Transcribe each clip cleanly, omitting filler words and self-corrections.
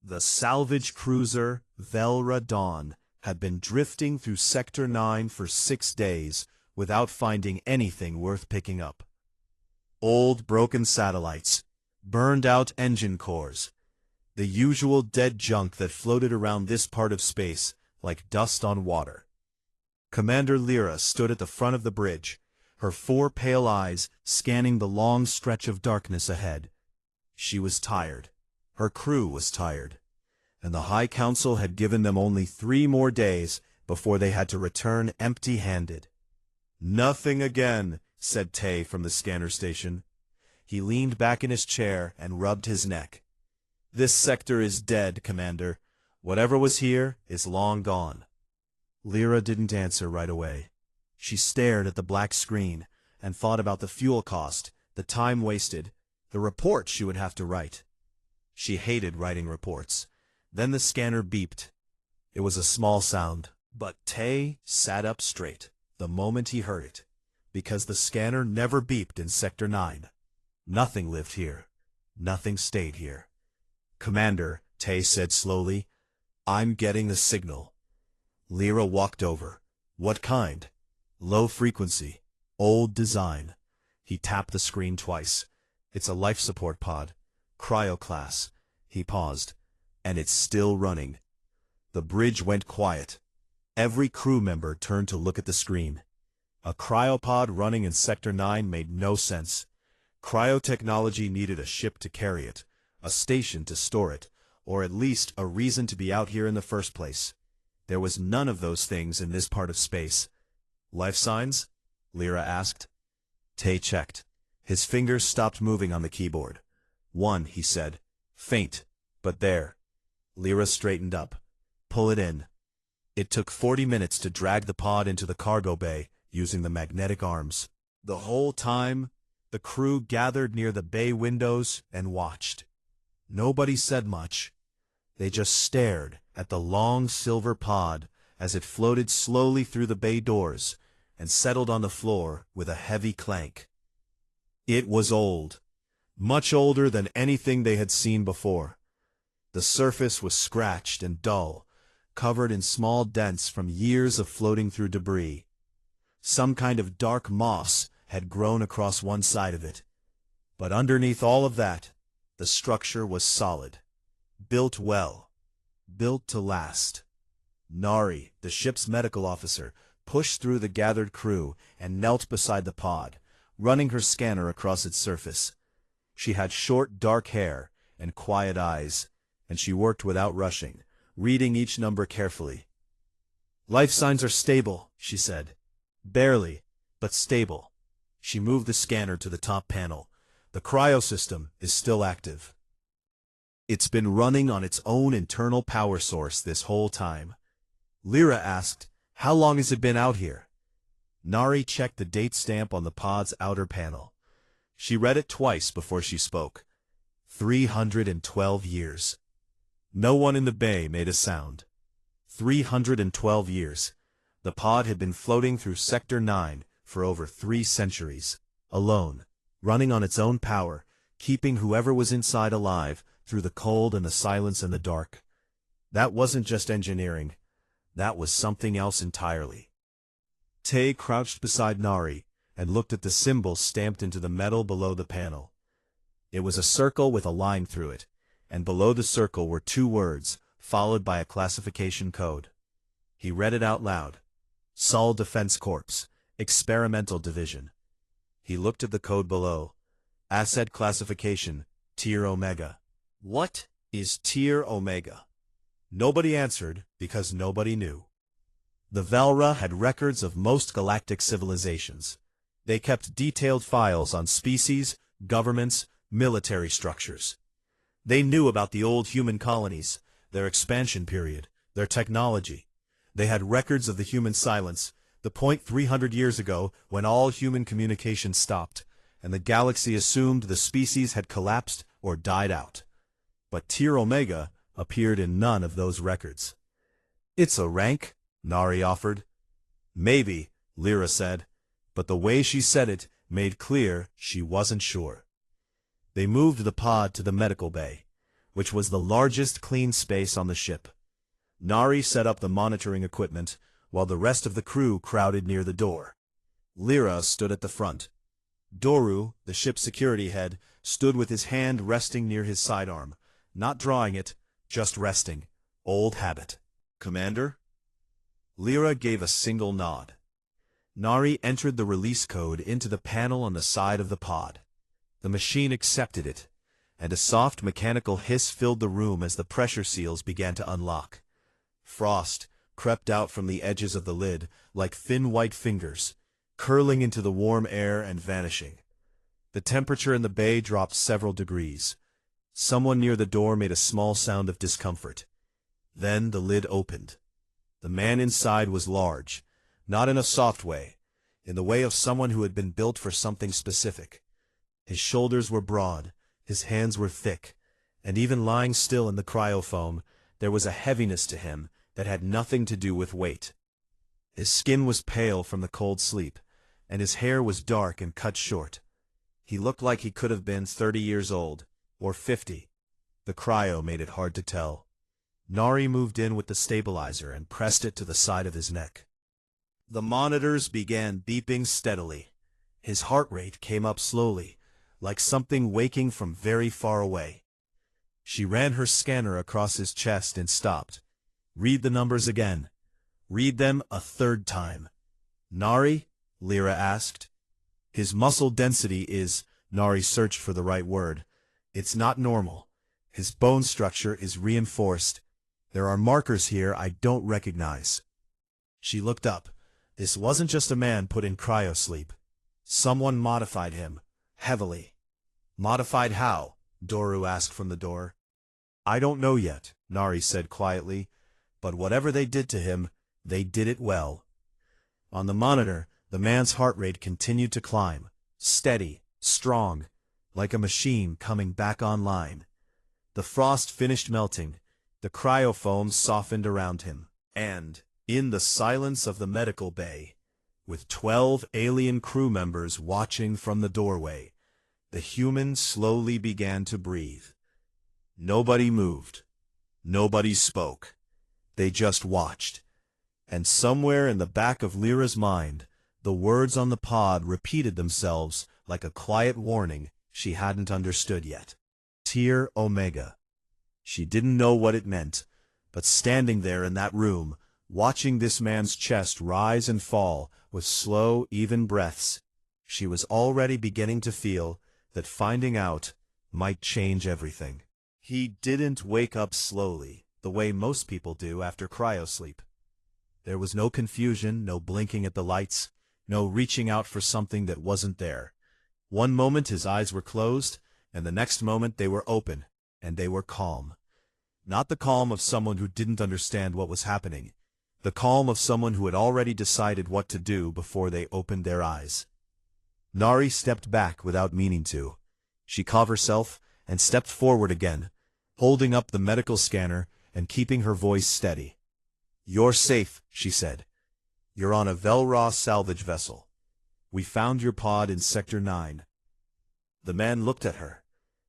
The salvage cruiser Velra Dawn had been drifting through Sector 9 for 6 days without finding anything worth picking up. Old broken satellites, burned-out engine cores, the usual dead junk that floated around this part of space like dust on water. Commander Lyra stood at the front of the bridge, her 4 pale eyes scanning the long stretch of darkness ahead. She was tired. Her crew was tired. And the High Council had given them only 3 more days before they had to return empty-handed. "Nothing again," said Tay from the scanner station. He leaned back in his chair and rubbed his neck. "This sector is dead, Commander. Whatever was here is long gone." Lyra didn't answer right away. She stared at the black screen and thought about the fuel cost, the time wasted, the report she would have to write. She hated writing reports. Then the scanner beeped. It was a small sound, but Tay sat up straight the moment he heard it, because the scanner never beeped in Sector 9. Nothing lived here. Nothing stayed here. "Commander," Tay said slowly, "I'm getting a signal." Lyra walked over. "What kind?" "Low frequency. Old design." He tapped the screen twice. "It's a life support pod. Cryo class." He paused. "And it's still running." The bridge went quiet. Every crew member turned to look at the screen. A cryopod running in Sector 9 made no sense. Cryotechnology needed a ship to carry it, a station to store it, or at least a reason to be out here in the first place. There was none of those things in this part of space. "Life signs?" Lyra asked. Tay checked. His fingers stopped moving on the keyboard. "1," he said. "Faint, but there." Lyra straightened up. "Pull it in." It took 40 minutes to drag the pod into the cargo bay using the magnetic arms. The whole time, the crew gathered near the bay windows and watched. Nobody said much. They just stared at the long silver pod as it floated slowly through the bay doors and settled on the floor with a heavy clank. It was old, much older than anything they had seen before. The surface was scratched and dull, covered in small dents from years of floating through debris. Some kind of dark moss had grown across one side of it. But underneath all of that, the structure was solid. Built well. Built to last. Nari, the ship's medical officer, pushed through the gathered crew and knelt beside the pod, running her scanner across its surface. She had short, dark hair and quiet eyes, and she worked without rushing, reading each number carefully. "Life signs are stable," she said. "Barely, but stable." She moved the scanner to the top panel. "The cryo system is still active." "It's been running on its own internal power source this whole time." Lyra asked, "How long has it been out here?" Nari checked the date stamp on the pod's outer panel. She read it twice before she spoke. 312 years. No one in the bay made a sound. 312 years. The pod had been floating through Sector 9 for over 3 centuries, alone, running on its own power, keeping whoever was inside alive through the cold and the silence and the dark. That wasn't just engineering. That was something else entirely. Tay crouched beside Nari and looked at the symbol stamped into the metal below the panel. It was a circle with a line through it, and below the circle were 2 words, followed by a classification code. He read it out loud. Sol Defense Corps, Experimental Division. He looked at the code below. Asset Classification, Tier Omega. What is Tier Omega? Nobody answered because nobody knew. The Velra had records of most galactic civilizations. They kept detailed files on species, governments, military structures. They knew about the old human colonies, their expansion period, their technology. They had records of the human silence, the point 300 years ago when all human communication stopped, and the galaxy assumed the species had collapsed or died out. But Tier Omega appeared in none of those records. "It's a rank," Nari offered. "Maybe," Lyra said, but the way she said it made clear she wasn't sure. They moved the pod to the medical bay. which was the largest clean space on the ship. Nari set up the monitoring equipment, while the rest of the crew crowded near the door. Lyra stood at the front. Doru, the ship's security head, stood with his hand resting near his sidearm, not drawing it, just resting. Old habit. "Commander?" Lyra gave a single nod. Nari entered the release code into the panel on the side of the pod. The machine accepted it, and a soft mechanical hiss filled the room as the pressure seals began to unlock. Frost crept out from the edges of the lid like thin white fingers, curling into the warm air and vanishing. The temperature in the bay dropped several degrees. Someone near the door made a small sound of discomfort. Then the lid opened. The man inside was large, not in a soft way, in the way of someone who had been built for something specific. His shoulders were broad, his hands were thick, and even lying still in the cryofoam, there was a heaviness to him that had nothing to do with weight. His skin was pale from the cold sleep, and his hair was dark and cut short. He looked like he could have been 30 years old, or 50. The cryo made it hard to tell. Nari moved in with the stabilizer and pressed it to the side of his neck. The monitors began beeping steadily. His heart rate came up slowly, like something waking from very far away. She ran her scanner across his chest and stopped. "Read the numbers again. Read them a third time." "Nari?" Lyra asked. "His muscle density is—" Nari searched for the right word. "It's not normal. His bone structure is reinforced. There are markers here I don't recognize." She looked up. This wasn't just a man put in cryosleep. Someone modified him, heavily. "Modified how?" Doru asked from the door. "I don't know yet," Nari said quietly, "but whatever they did to him, they did it well." On the monitor, the man's heart rate continued to climb, steady, strong, like a machine coming back online. The frost finished melting, the cryofoam softened around him, and, in the silence of the medical bay, with 12 alien crew members watching from the doorway, the human slowly began to breathe. Nobody moved. Nobody spoke. They just watched. And somewhere in the back of Lyra's mind, the words on the pod repeated themselves like a quiet warning she hadn't understood yet. Tier Omega. She didn't know what it meant, but standing there in that room, watching this man's chest rise and fall with slow, even breaths, she was already beginning to feel that finding out might change everything. He didn't wake up slowly, the way most people do after cryosleep. There was no confusion, no blinking at the lights, no reaching out for something that wasn't there. One moment his eyes were closed, and the next moment they were open, and they were calm. Not the calm of someone who didn't understand what was happening. The calm of someone who had already decided what to do before they opened their eyes. Nari stepped back without meaning to. She caught herself and stepped forward again, holding up the medical scanner and keeping her voice steady. "You're safe," she said. "You're on a Velra salvage vessel. We found your pod in Sector 9. The man looked at her.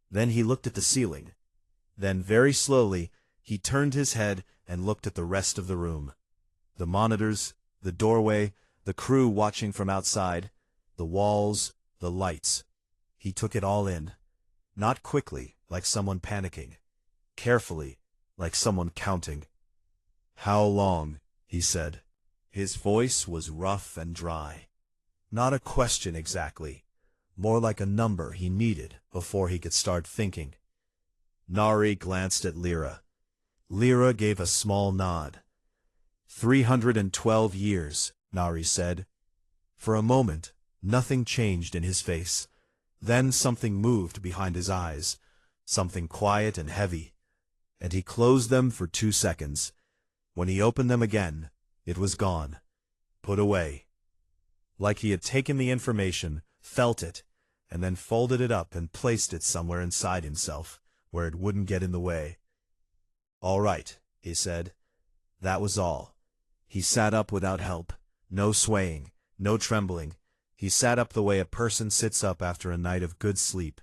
Then he looked at the ceiling. Then, very slowly, he turned his head and looked at the rest of the room. The monitors, the doorway, the crew watching from outside, the walls, the lights. He took it all in. Not quickly, like someone panicking. Carefully, like someone counting. "How long?" he said. His voice was rough and dry. Not a question exactly, more like a number he needed before he could start thinking. Nari glanced at Lyra. Lyra gave a small nod. 312 years, Nari said. For a moment, nothing changed in his face. Then something moved behind his eyes, something quiet and heavy, and he closed them for 2 seconds. When he opened them again, it was gone, put away. Like he had taken the information, felt it, and then folded it up and placed it somewhere inside himself, where it wouldn't get in the way. "All right," he said. That was all. He sat up without help. No swaying, no trembling. He sat up the way a person sits up after a night of good sleep,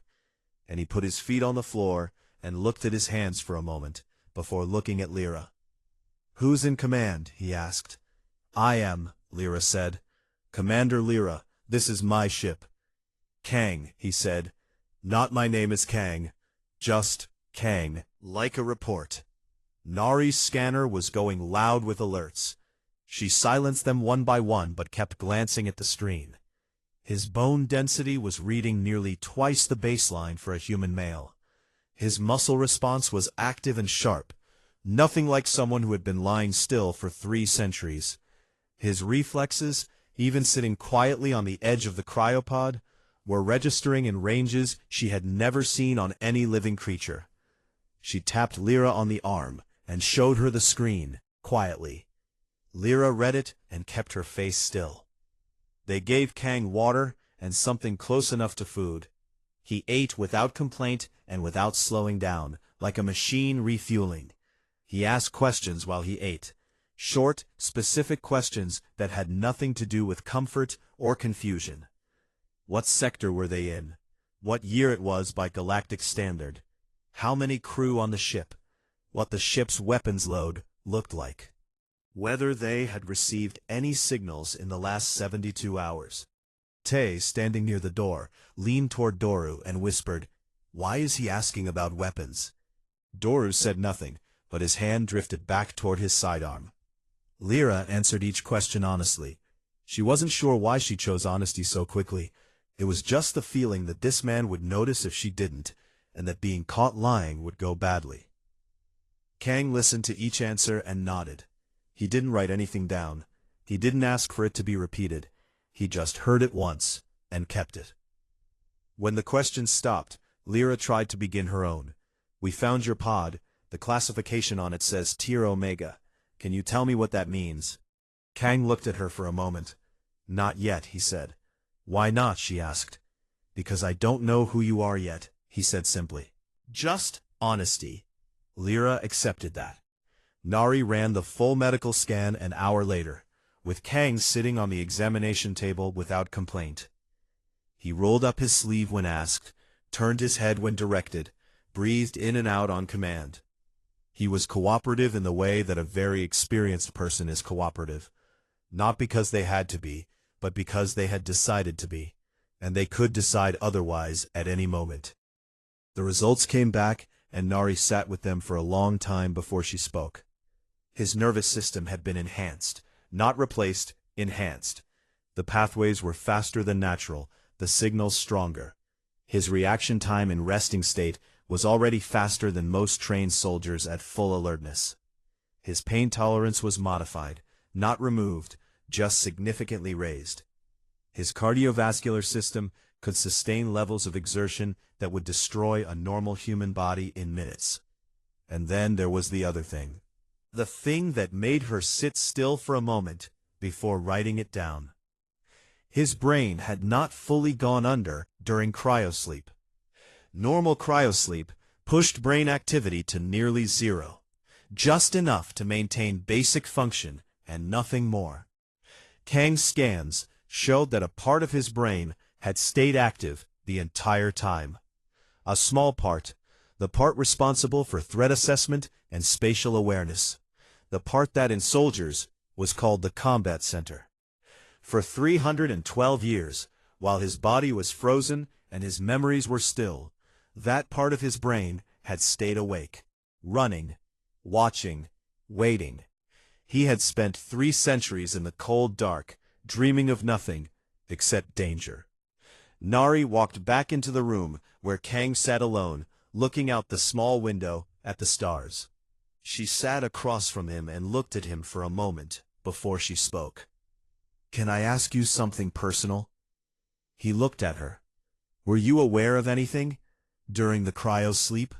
and he put his feet on the floor and looked at his hands for a moment, before looking at Lyra. "Who's in command?" he asked. "I am," Lyra said. "Commander Lyra, this is my ship." "Kang," he said. "Not my name is Kang. Just Kang." Like a report. Nari's scanner was going loud with alerts. She silenced them one by one but kept glancing at the screen. His bone density was reading nearly twice the baseline for a human male. His muscle response was active and sharp, nothing like someone who had been lying still for 3 centuries. His reflexes, even sitting quietly on the edge of the cryopod, were registering in ranges she had never seen on any living creature. She tapped Lyra on the arm and showed her the screen, quietly. Lyra read it and kept her face still. They gave Kang water and something close enough to food. He ate without complaint and without slowing down, like a machine refueling. He asked questions while he ate. Short, specific questions that had nothing to do with comfort or confusion. What sector were they in? What year it was by galactic standard? How many crew on the ship? What the ship's weapons load looked like? Whether they had received any signals in the last 72 hours. Tay, standing near the door, leaned toward Doru and whispered, "Why is he asking about weapons?" Doru said nothing, but his hand drifted back toward his sidearm. Lyra answered each question honestly. She wasn't sure why she chose honesty so quickly. It was just the feeling that this man would notice if she didn't, and that being caught lying would go badly. Kang listened to each answer and nodded. He didn't write anything down. He didn't ask for it to be repeated. He just heard it once and kept it. When the questions stopped, Lyra tried to begin her own. "We found your pod. The classification on it says Tier Omega. Can you tell me what that means?" Kang looked at her for a moment. "Not yet," he said. "Why not?" she asked. "Because I don't know who you are yet," he said simply. Just honesty. Lyra accepted that. Nari ran the full medical scan an hour later, with Kang sitting on the examination table without complaint. He rolled up his sleeve when asked, turned his head when directed, breathed in and out on command. He was cooperative in the way that a very experienced person is cooperative, not because they had to be, but because they had decided to be, and they could decide otherwise at any moment. The results came back, and Nari sat with them for a long time before she spoke. His nervous system had been enhanced, not replaced, enhanced. The pathways were faster than natural, the signals stronger. His reaction time in resting state was already faster than most trained soldiers at full alertness. His pain tolerance was modified, not removed, just significantly raised. His cardiovascular system could sustain levels of exertion that would destroy a normal human body in minutes. And then there was the other thing. The thing that made her sit still for a moment before writing it down. His brain had not fully gone under during cryosleep. Normal cryosleep pushed brain activity to nearly zero, just enough to maintain basic function and nothing more. Kang's scans showed that a part of his brain had stayed active the entire time. A small part, the part responsible for threat assessment and spatial awareness. The part that in soldiers was called the combat center. For 312 years, while his body was frozen and his memories were still, that part of his brain had stayed awake, running, watching, waiting. He had spent 3 centuries in the cold dark, dreaming of nothing except danger. Nari walked back into the room where Kang sat alone, looking out the small window at the stars. She sat across from him and looked at him for a moment before she spoke. "Can I ask you something personal?" He looked at her. "Were you aware of anything during the cryosleep?"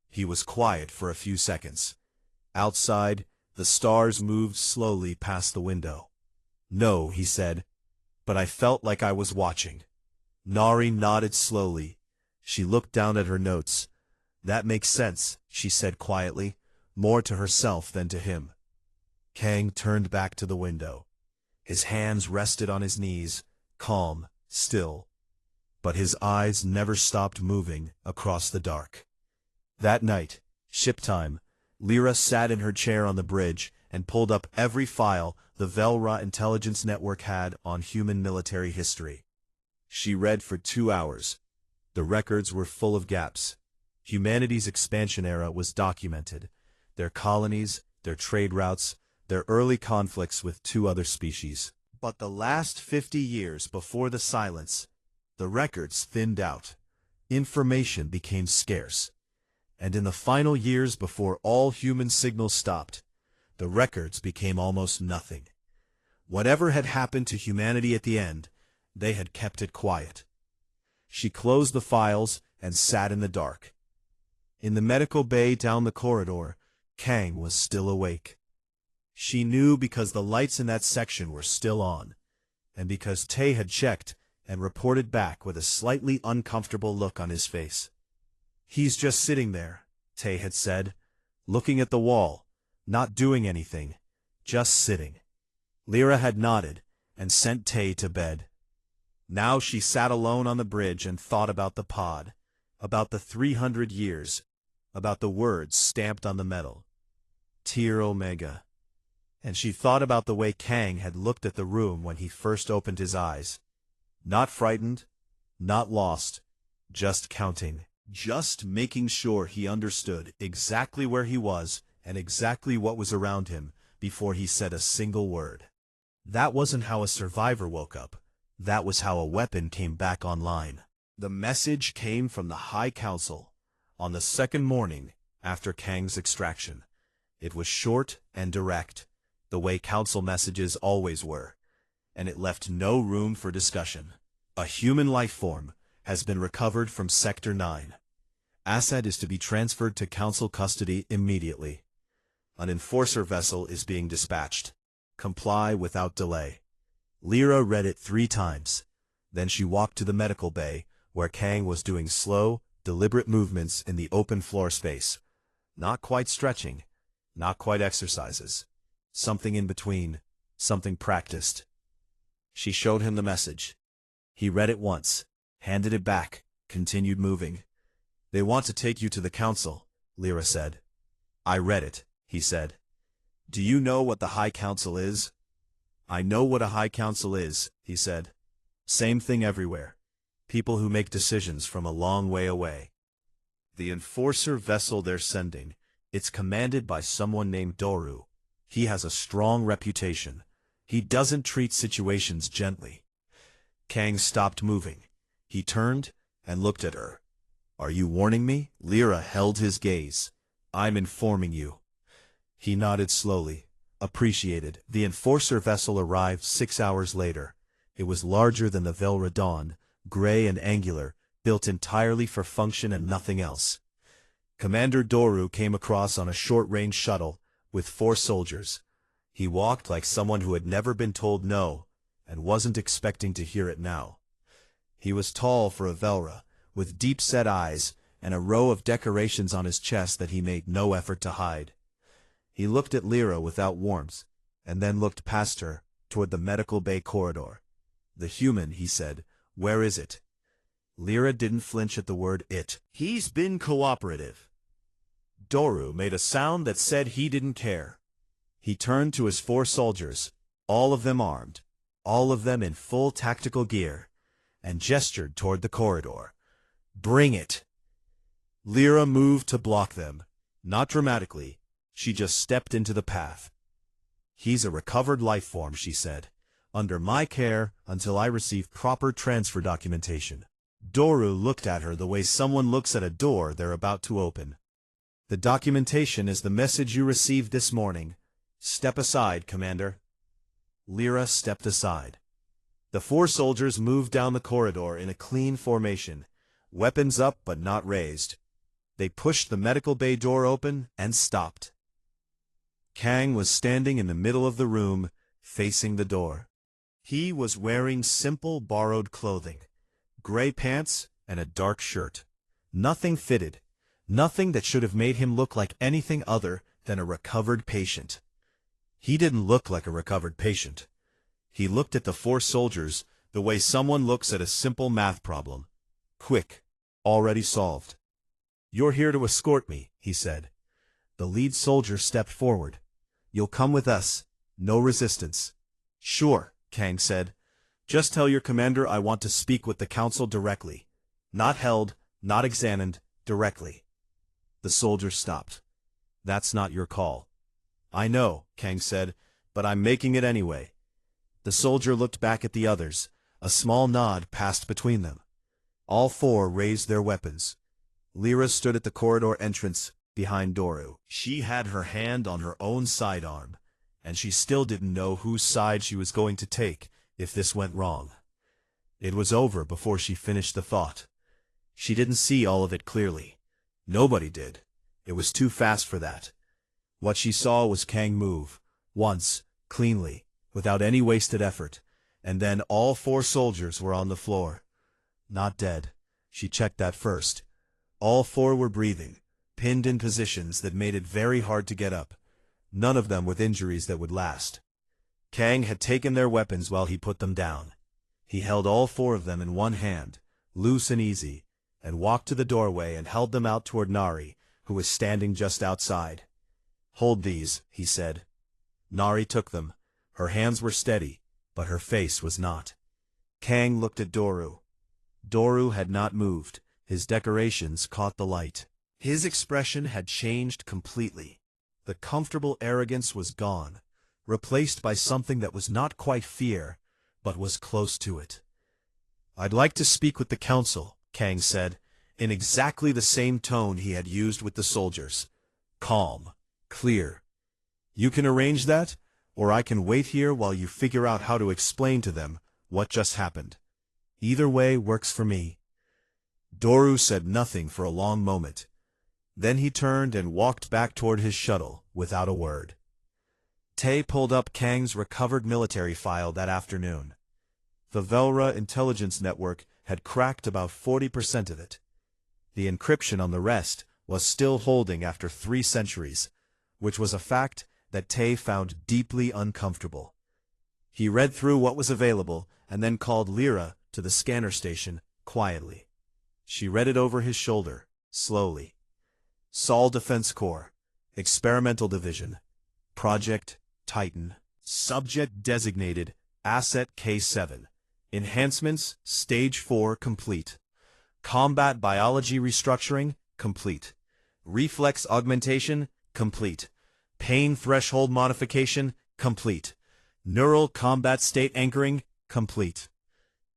He was quiet for a few seconds. Outside, the stars moved slowly past the window. "No," he said, "but I felt like I was watching." Nari nodded slowly. She looked down at her notes. "That makes sense," she said quietly, more to herself than to him. Kang turned back to the window. His hands rested on his knees, calm, still. But his eyes never stopped moving across the dark. That night, ship time, Lyra sat in her chair on the bridge and pulled up every file the Velra intelligence network had on human military history. She read for 2 hours. The records were full of gaps. Humanity's expansion era was documented. Their colonies, their trade routes, their early conflicts with 2 other species. But the last 50 years before the silence, the records thinned out. Information became scarce. And in the final years before all human signals stopped, the records became almost nothing. Whatever had happened to humanity at the end, they had kept it quiet. She closed the files and sat in the dark. In the medical bay down the corridor, Kang was still awake. She knew because the lights in that section were still on, and because Tay had checked and reported back with a slightly uncomfortable look on his face. "He's just sitting there," Tay had said, "looking at the wall, not doing anything, just sitting." Lyra had nodded and sent Tay to bed. Now she sat alone on the bridge and thought about the pod, about the 300 years, about the words stamped on the metal. Tier Omega. And she thought about the way Kang had looked at the room when he first opened his eyes. Not frightened, not lost, just counting. Just making sure he understood exactly where he was and exactly what was around him before he said a single word. That wasn't how a survivor woke up. That was how a weapon came back online. The message came from the High Council on the second morning after Kang's extraction. It was short and direct, the way council messages always were, and it left no room for discussion. A human life form has been recovered from Sector 9. Asad is to be transferred to council custody immediately. An enforcer vessel is being dispatched. Comply without delay. Lyra read it 3 times. Then she walked to the medical bay, where Kang was doing slow, deliberate movements in the open floor space. Not quite stretching, not quite exercises. Something in between, something practiced. She showed him the message. He read it once, handed it back, continued moving. "They want to take you to the council," Lyra said. "I read it," he said. "Do you know what the High Council is?" "I know what a High Council is," he said. "Same thing everywhere. People who make decisions from a long way away. The enforcer vessel they're sending, it's commanded by someone named Doru. He has a strong reputation. He doesn't treat situations gently." Kang stopped moving. He turned and looked at her. "Are you warning me?" Lyra held his gaze. "I'm informing you." He nodded slowly, appreciated. The enforcer vessel arrived 6 hours later. It was larger than the Velra Dawn, gray and angular, built entirely for function and nothing else. Commander Doru came across on a short-range shuttle with 4 soldiers. He walked like someone who had never been told no and wasn't expecting to hear it now. He was tall for a Velra, with deep-set eyes and a row of decorations on his chest that he made no effort to hide. He looked at Lyra without warmth, and then looked past her, toward the medical bay corridor. "The human," he said, "where is it?" Lyra didn't flinch at the word it. "He's been cooperative." Doru made a sound that said he didn't care. He turned to his 4 soldiers, all of them armed, all of them in full tactical gear, and gestured toward the corridor. "Bring it." Lyra moved to block them, not dramatically. She just stepped into the path. "He's a recovered life form," she said, "under my care until I receive proper transfer documentation." Doru looked at her the way someone looks at a door they're about to open. "The documentation is the message you received this morning. Step aside, Commander." Lyra stepped aside. The 4 soldiers moved down the corridor in a clean formation, weapons up but not raised. They pushed the medical bay door open and stopped. Kang was standing in the middle of the room, facing the door. He was wearing simple borrowed clothing, gray pants and a dark shirt. Nothing fitted, nothing that should have made him look like anything other than a recovered patient. He didn't look like a recovered patient. He looked at the 4 soldiers the way someone looks at a simple math problem. Quick, already solved. "You're here to escort me," he said. The lead soldier stepped forward. "You'll come with us. No resistance." "Sure," Kang said. "Just tell your commander I want to speak with the council directly. Not held, not examined, directly." The soldier stopped. "That's not your call." "I know," Kang said, "but I'm making it anyway." The soldier looked back at the others. A small nod passed between them. All four raised their weapons. Lyra stood at the corridor entrance, behind Doru. She had her hand on her own sidearm, and she still didn't know whose side she was going to take if this went wrong. It was over before she finished the thought. She didn't see all of it clearly. Nobody did. It was too fast for that. What she saw was Kang move, once, cleanly, without any wasted effort, and then all four soldiers were on the floor. Not dead. She checked that first. All four were breathing, pinned in positions that made it very hard to get up, none of them with injuries that would last. Kang had taken their weapons while he put them down. He held all four of them in one hand, loose and easy, and walked to the doorway and held them out toward Nari, who was standing just outside. "Hold these," he said. Nari took them. Her hands were steady, but her face was not. Kang looked at Doru. Doru had not moved. His decorations caught the light. His expression had changed completely. The comfortable arrogance was gone, replaced by something that was not quite fear, but was close to it. "I'd like to speak with the council," Kang said, in exactly the same tone he had used with the soldiers. Calm, clear. "You can arrange that, or I can wait here while you figure out how to explain to them what just happened. Either way works for me." Doru said nothing for a long moment. Then he turned and walked back toward his shuttle, without a word. Tay pulled up Kang's recovered military file that afternoon. The Velra intelligence network had cracked about 40% of it. The encryption on the rest was still holding after 3 centuries, which was a fact that Tay found deeply uncomfortable. He read through what was available and then called Lyra to the scanner station quietly. She read it over his shoulder, slowly. Sol Defense Corps, Experimental Division, Project Titan, Subject Designated, Asset K7, Enhancements Stage 4 complete. Combat Biology Restructuring complete. Reflex Augmentation complete. Pain Threshold Modification complete. Neural Combat State Anchoring complete.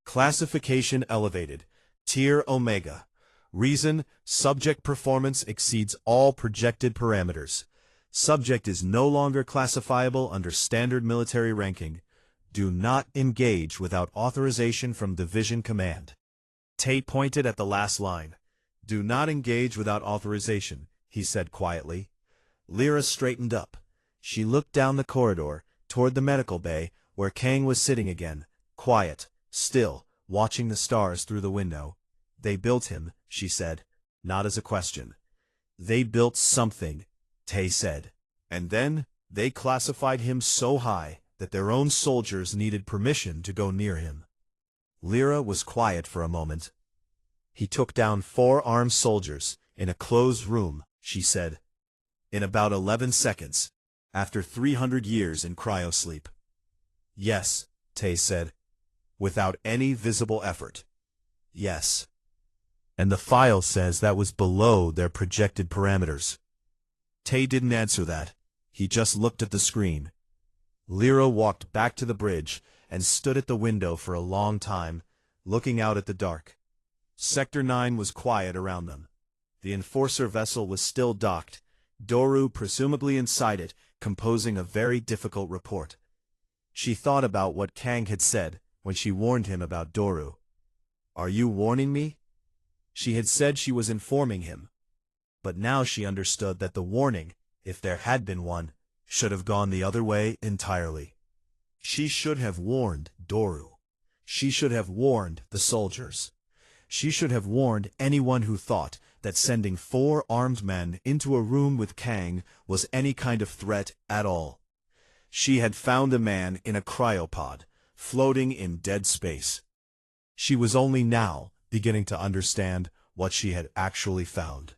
Classification elevated. Tier Omega. Reason: subject performance exceeds all projected parameters. Subject is no longer classifiable under standard military ranking. Do not engage without authorization from Division Command. Tay pointed at the last line. "Do not engage without authorization," he said quietly. Lyra straightened up. She looked down the corridor, toward the medical bay, where Kang was sitting again, quiet, still, watching the stars through the window. "They built him," she said, not as a question. "They built something," Tay said. "And then, they classified him so high that their own soldiers needed permission to go near him." Lyra was quiet for a moment. "He took down 4 armed soldiers, in a closed room," she said. "In about 11 seconds, after 300 years in cryosleep." "Yes," Tay said. "Without any visible effort." "Yes." "And the file says that was below their projected parameters." Tay didn't answer that. He just looked at the screen. Lyra walked back to the bridge and stood at the window for a long time, looking out at the dark. Sector 9 was quiet around them. The Enforcer vessel was still docked, Doru presumably inside it, composing a very difficult report. She thought about what Kang had said when she warned him about Doru. "Are you warning me?" She had said she was informing him. But now she understood that the warning, if there had been one, should have gone the other way entirely. She should have warned Doru. She should have warned the soldiers. She should have warned anyone who thought that sending 4 armed men into a room with Kang was any kind of threat at all. She had found a man in a cryopod, floating in dead space. She was only now beginning to understand what she had actually found.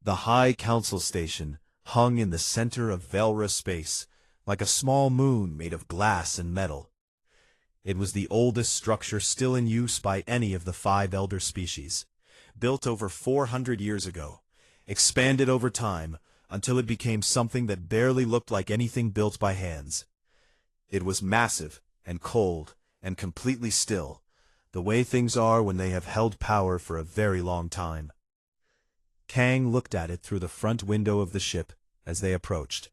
The High Council Station hung in the center of Velra space, like a small moon made of glass and metal. It was the oldest structure still in use by any of the 5 elder species, built over 400 years ago, expanded over time until it became something that barely looked like anything built by hands. It was massive and cold and completely still, the way things are when they have held power for a very long time. Kang looked at it through the front window of the ship as they approached.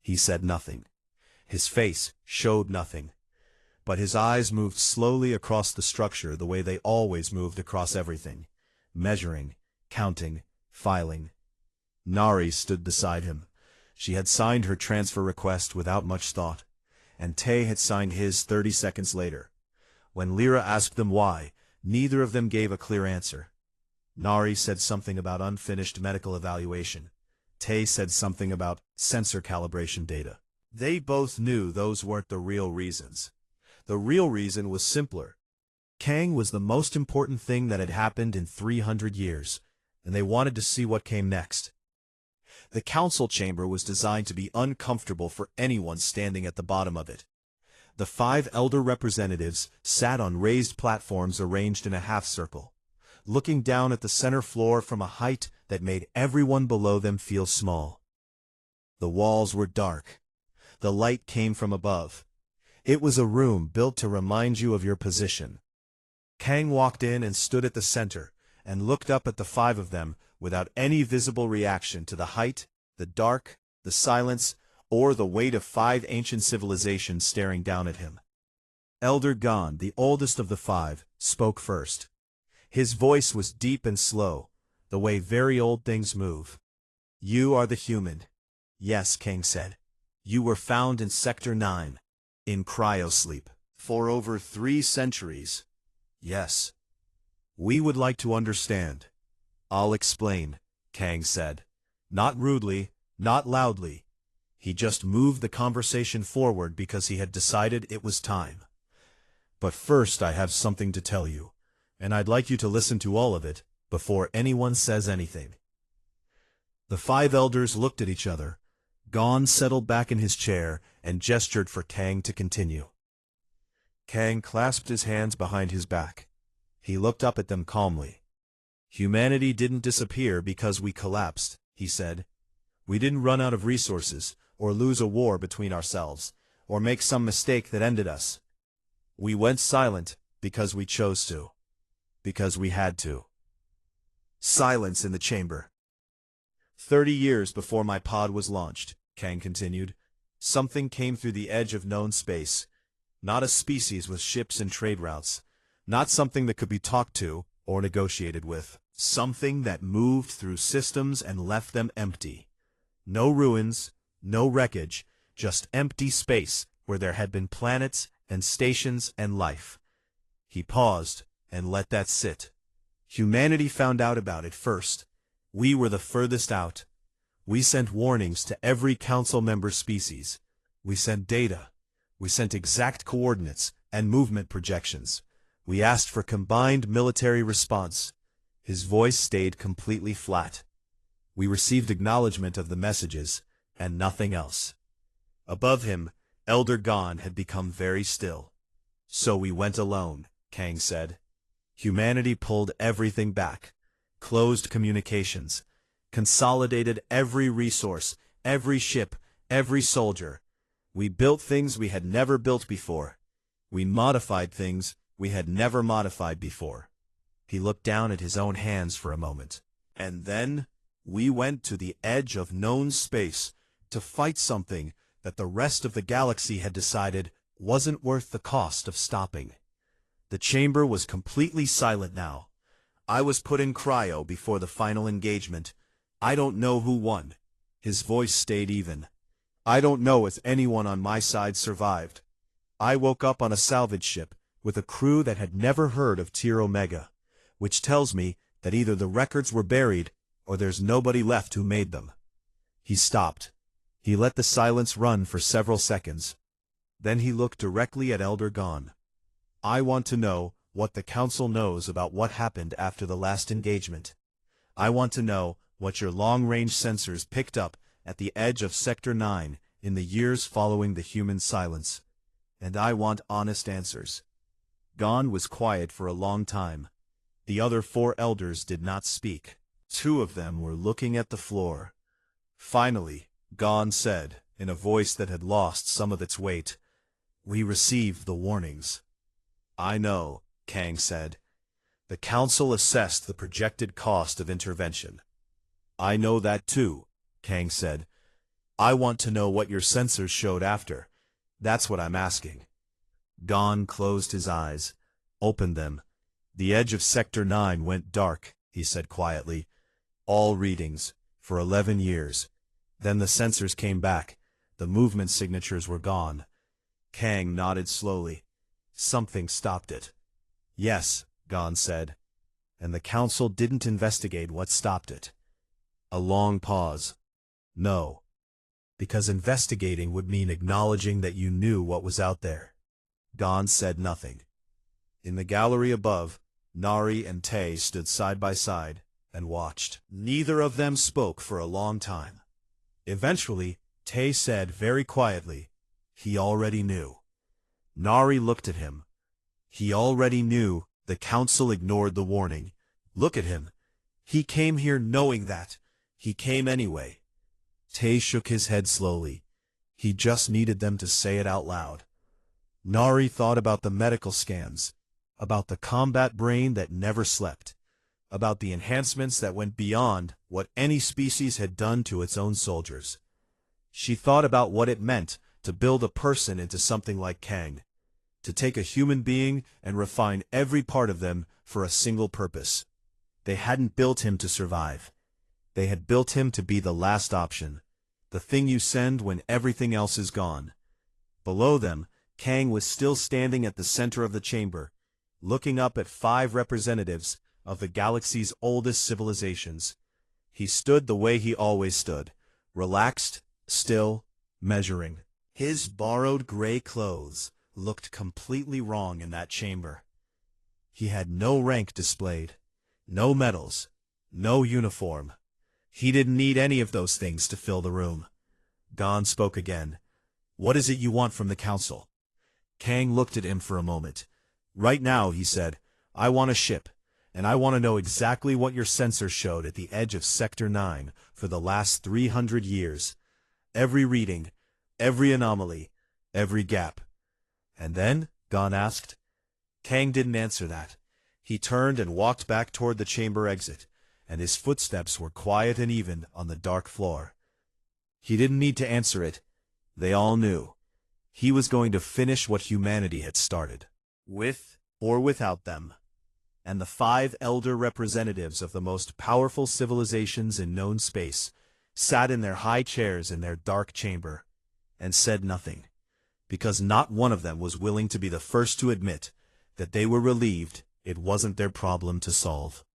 He said nothing. His face showed nothing. But his eyes moved slowly across the structure the way they always moved across everything, measuring, counting, filing. Nari stood beside him. She had signed her transfer request without much thought, and Tay had signed his 30 seconds later. When Lyra asked them why, neither of them gave a clear answer. Nari said something about unfinished medical evaluation. Tay said something about sensor calibration data. They both knew those weren't the real reasons. The real reason was simpler. Kang was the most important thing that had happened in 300 years, and they wanted to see what came next. The council chamber was designed to be uncomfortable for anyone standing at the bottom of it. The 5 elder representatives sat on raised platforms arranged in a half-circle, looking down at the center floor from a height that made everyone below them feel small. The walls were dark. The light came from above. It was a room built to remind you of your position. Kang walked in and stood at the center, and looked up at the 5 of them without any visible reaction to the height, the dark, the silence, or the weight of 5 ancient civilizations staring down at him. Elder Gon, the oldest of the 5, spoke first. His voice was deep and slow, the way very old things move. "You are the human." "Yes," Kang said. "You were found in Sector 9. In cryosleep. For over 3 centuries. Yes. We would like to understand." "I'll explain," Kang said. Not rudely, not loudly. He just moved the conversation forward because he had decided it was time. "But first I have something to tell you, and I'd like you to listen to all of it before anyone says anything." The 5 elders looked at each other. Gon settled back in his chair and gestured for Kang to continue. Kang clasped his hands behind his back. He looked up at them calmly. "Humanity didn't disappear because we collapsed," he said. "We didn't run out of resources, or lose a war between ourselves, or make some mistake that ended us. We went silent because we chose to. Because we had to." Silence in the chamber. 30 years before my pod was launched," Kang continued, "something came through the edge of known space. Not a species with ships and trade routes. Not something that could be talked to or negotiated with. Something that moved through systems and left them empty. No ruins, no wreckage, just empty space where there had been planets and stations and life." He paused and let that sit. "Humanity found out about it first. We were the furthest out. We sent warnings to every council member species. We sent data. We sent exact coordinates and movement projections. We asked for combined military response." His voice stayed completely flat. "We received acknowledgement of the messages, and nothing else." Above him, Elder Gon had become very still. "So we went alone," Kang said. "Humanity pulled everything back. Closed communications, consolidated every resource, every ship, every soldier. We built things we had never built before. We modified things we had never modified before." He looked down at his own hands for a moment. "And then we went to the edge of known space to fight something that the rest of the galaxy had decided wasn't worth the cost of stopping." The chamber was completely silent now. "I was put in cryo before the final engagement. I don't know who won." His voice stayed even. "I don't know if anyone on my side survived. I woke up on a salvage ship with a crew that had never heard of Tier Omega, which tells me that either the records were buried or there's nobody left who made them." He stopped. He let the silence run for several seconds. Then he looked directly at Elder Gon. "I want to know what the Council knows about what happened after the last engagement. I want to know what your long-range sensors picked up at the edge of Sector 9 in the years following the human silence. And I want honest answers." Gon was quiet for a long time. The other 4 elders did not speak. 2 of them were looking at the floor. Finally, Gon said, in a voice that had lost some of its weight, "We received the warnings." "I know," Kang said. "The Council assessed the projected cost of intervention." "I know that too," Kang said. "I want to know what your sensors showed after. That's what I'm asking." Gon closed his eyes, opened them. "The edge of Sector 9 went dark," he said quietly. "All readings, for 11 years. Then the sensors came back. The movement signatures were gone." Kang nodded slowly. "Something stopped it." "Yes," Gon said. "And the Council didn't investigate what stopped it." A long pause. "No. Because investigating would mean acknowledging that you knew what was out there." Gon said nothing. In the gallery above, Nari and Tay stood side by side and watched. Neither of them spoke for a long time. Eventually, Tay said very quietly, "He already knew." Nari looked at him. "He already knew the Council ignored the warning. Look at him. He came here knowing that. He came anyway." Tay shook his head slowly. He just needed them to say it out loud. Nari thought about the medical scans, about the combat brain that never slept, about the enhancements that went beyond what any species had done to its own soldiers. She thought about what it meant to build a person into something like Kang, to take a human being and refine every part of them for a single purpose. They hadn't built him to survive. They had built him to be the last option, the thing you send when everything else is gone. Below them, Kang was still standing at the center of the chamber, looking up at 5 representatives of the galaxy's oldest civilizations. He stood the way he always stood, relaxed, still, measuring. His borrowed gray clothes looked completely wrong in that chamber. He had no rank displayed, no medals, no uniform. He didn't need any of those things to fill the room. Gon spoke again. "What is it you want from the Council?" Kang looked at him for a moment. "Right now," he said, "I want a ship, and I want to know exactly what your sensors showed at the edge of Sector 9 for the last 300 years. Every reading, every anomaly, every gap." "And then?" Gon asked. Kang didn't answer that. He turned and walked back toward the chamber exit, and his footsteps were quiet and even on the dark floor. He didn't need to answer it. They all knew. He was going to finish what humanity had started, with or without them. And the 5 elder representatives of the most powerful civilizations in known space sat in their high chairs in their dark chamber and said nothing, because not one of them was willing to be the first to admit that they were relieved it wasn't their problem to solve.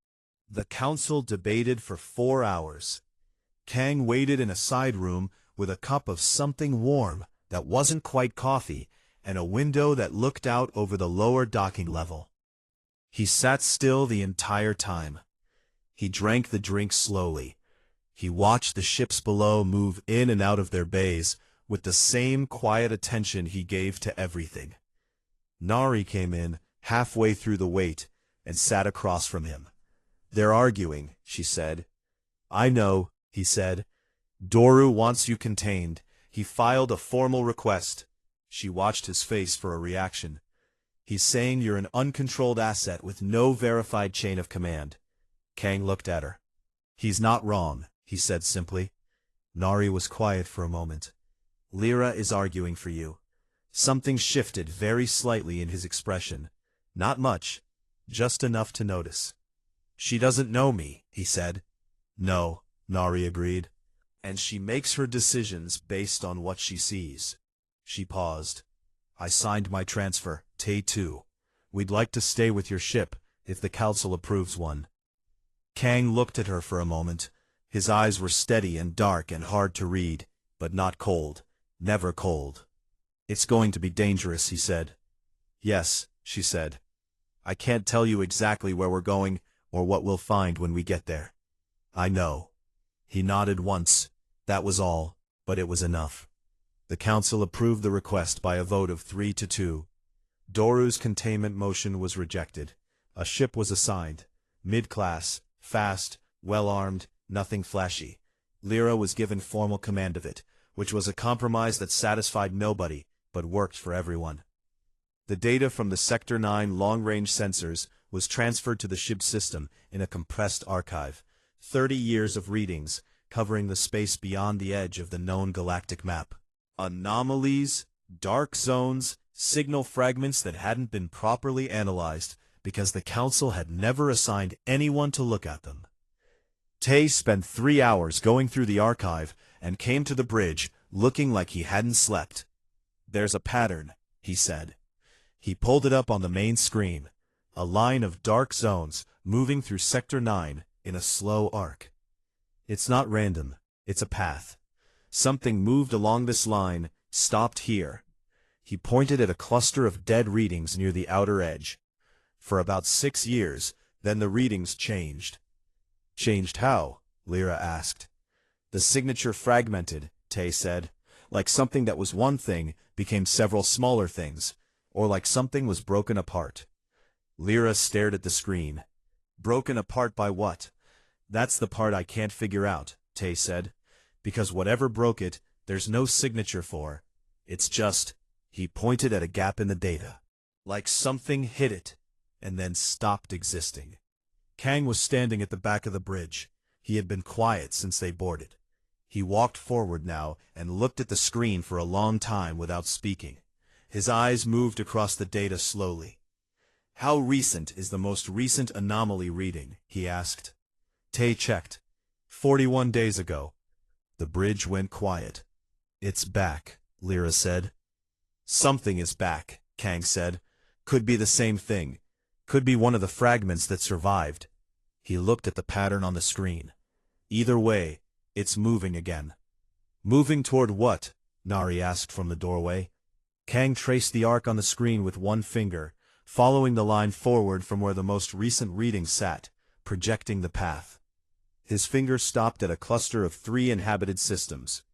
The Council debated for 4 hours. Kang waited in a side room with a cup of something warm that wasn't quite coffee and a window that looked out over the lower docking level. He sat still the entire time. He drank the drink slowly. He watched the ships below move in and out of their bays with the same quiet attention he gave to everything. Nari came in halfway through the wait and sat across from him. "They're arguing," she said. "I know," he said. "Doru wants you contained. He filed a formal request." She watched his face for a reaction. "He's saying you're an uncontrolled asset with no verified chain of command." Kang looked at her. "He's not wrong," he said simply. Nari was quiet for a moment. "Lyra is arguing for you." Something shifted very slightly in his expression. Not much, just enough to notice. "She doesn't know me," he said. "No," Nari agreed. "And she makes her decisions based on what she sees." She paused. "I signed my transfer, Tay 2. We'd like to stay with your ship, if the Council approves one." Kang looked at her for a moment. His eyes were steady and dark and hard to read, but not cold. Never cold. "It's going to be dangerous," he said. "Yes," she said. "I can't tell you exactly where we're going or what we'll find when we get there." "I know." He nodded once. That was all, but it was enough. The council approved the request by a vote of 3-2. Doru's containment motion was rejected. A ship was assigned. Mid-class, fast, well-armed, nothing flashy. Lyra was given formal command of it, which was a compromise that satisfied nobody, but worked for everyone. The data from the Sector 9 long-range sensors was transferred to the ship system in a compressed archive. 30 years of readings, covering the space beyond the edge of the known galactic map. Anomalies, dark zones, signal fragments that hadn't been properly analyzed because the council had never assigned anyone to look at them. Tay spent 3 hours going through the archive and came to the bridge looking like he hadn't slept. "There's a pattern," he said. He pulled it up on the main screen. A line of dark zones moving through Sector 9 in a slow arc. "It's not random, it's a path. Something moved along this line, stopped here." He pointed at a cluster of dead readings near the outer edge. "For about 6 years, then the readings changed." "Changed how?" Lyra asked. "The signature fragmented," Tay said. "Like something that was one thing became several smaller things, or like something was broken apart." Lyra stared at the screen. "Broken apart by what?" "That's the part I can't figure out," Tay said. "Because whatever broke it, there's no signature for. It's just," he pointed at a gap in the data, "like something hit it, and then stopped existing." Kang was standing at the back of the bridge. He had been quiet since they boarded. He walked forward now and looked at the screen for a long time without speaking. His eyes moved across the data slowly. "How recent is the most recent anomaly reading?" he asked. Tay checked. 41 days ago." The bridge went quiet. "It's back," Lyra said. "Something is back," Kang said. "Could be the same thing. Could be one of the fragments that survived." He looked at the pattern on the screen. "Either way, it's moving again." "Moving toward what?" Nari asked from the doorway. Kang traced the arc on the screen with one finger, following the line forward from where the most recent reading sat, projecting the path. His finger stopped at a cluster of 3 inhabited systems.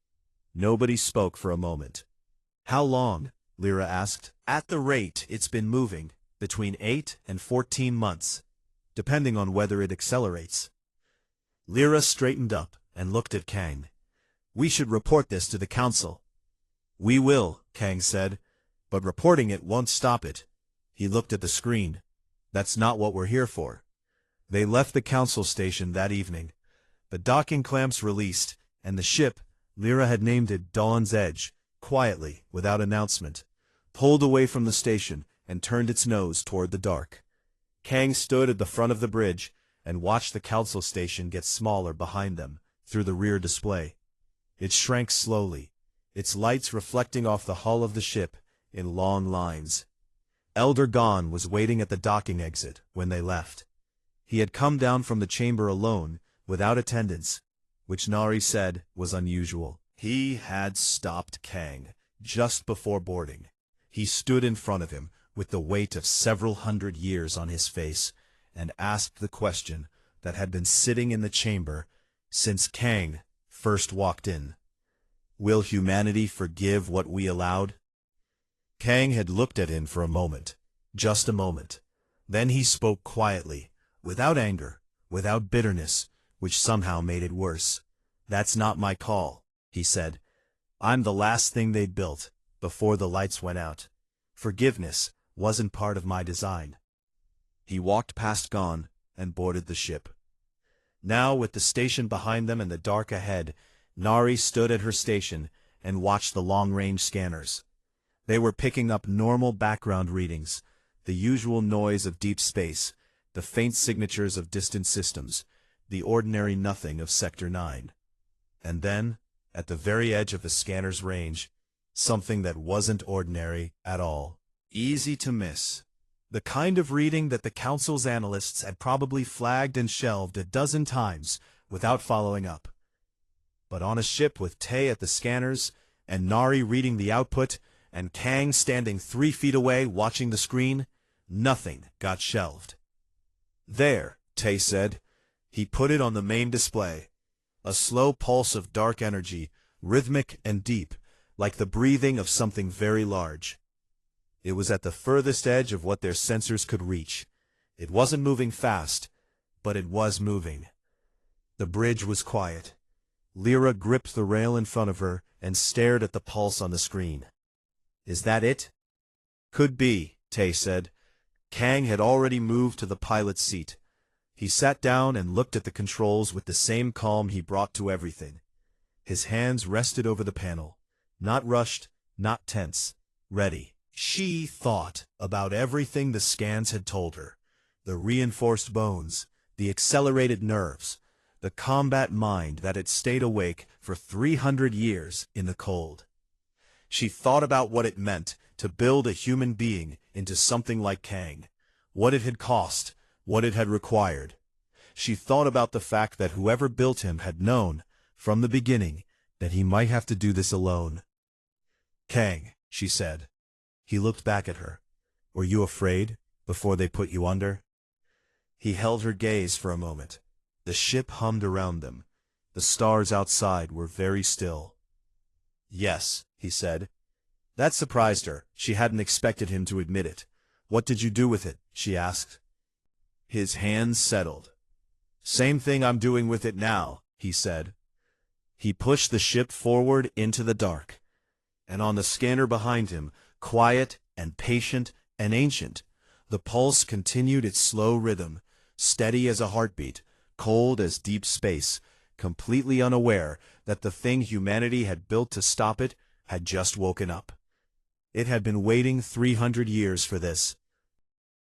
Nobody spoke for a moment. "How long?" Lyra asked. "At the rate it's been moving, between 8 and 14 months, depending on whether it accelerates." Lyra straightened up and looked at Kang. "We should report this to the council." "We will," Kang said, "but reporting it won't stop it." He looked at the screen. "That's not what we're here for." They left the council station that evening. The docking clamps released, and the ship, Lyra had named it Dawn's Edge, quietly, without announcement, pulled away from the station and turned its nose toward the dark. Kang stood at the front of the bridge and watched the council station get smaller behind them, through the rear display. It shrank slowly, its lights reflecting off the hull of the ship in long lines. Elder Gon was waiting at the docking exit when they left. He had come down from the chamber alone, without attendants, which Nari said was unusual. He had stopped Kang just before boarding. He stood in front of him, with the weight of several hundred years on his face, and asked the question that had been sitting in the chamber since Kang first walked in. "Will humanity forgive what we allowed?" Kang had looked at him for a moment, just a moment. Then he spoke quietly, without anger, without bitterness, which somehow made it worse. "That's not my call," he said. "I'm the last thing they'd built, before the lights went out. Forgiveness wasn't part of my design." He walked past Gon and boarded the ship. Now, with the station behind them and the dark ahead, Nari stood at her station and watched the long-range scanners. They were picking up normal background readings, the usual noise of deep space, the faint signatures of distant systems, the ordinary nothing of Sector 9. And then, at the very edge of the scanner's range, something that wasn't ordinary at all. Easy to miss. The kind of reading that the council's analysts had probably flagged and shelved a dozen times without following up. But on a ship with Tay at the scanners, and Nari reading the output, and Kang standing 3 feet away watching the screen, nothing got shelved. "There," Tay said. He put it on the main display. A slow pulse of dark energy, rhythmic and deep, like the breathing of something very large. It was at the furthest edge of what their sensors could reach. It wasn't moving fast, but it was moving. The bridge was quiet. Lyra gripped the rail in front of her and stared at the pulse on the screen. "Is that it?" "Could be," Tay said. Kang had already moved to the pilot's seat. He sat down and looked at the controls with the same calm he brought to everything. His hands rested over the panel. Not rushed, not tense. Ready. She thought about everything the scans had told her. The reinforced bones, the accelerated nerves, the combat mind that had stayed awake for 300 years in the cold. She thought about what it meant to build a human being into something like Kang, what it had cost, what it had required. She thought about the fact that whoever built him had known, from the beginning, that he might have to do this alone. "Kang," she said. He looked back at her. "Were you afraid before they put you under?" He held her gaze for a moment. The ship hummed around them. The stars outside were very still. "Yes," he said. That surprised her. She hadn't expected him to admit it. "What did you do with it?" she asked. His hands settled. "Same thing I'm doing with it now," he said. He pushed the ship forward into the dark. And on the scanner behind him, quiet and patient and ancient, the pulse continued its slow rhythm, steady as a heartbeat, cold as deep space, completely unaware that the thing humanity had built to stop it had just woken up. It had been waiting 300 years for this.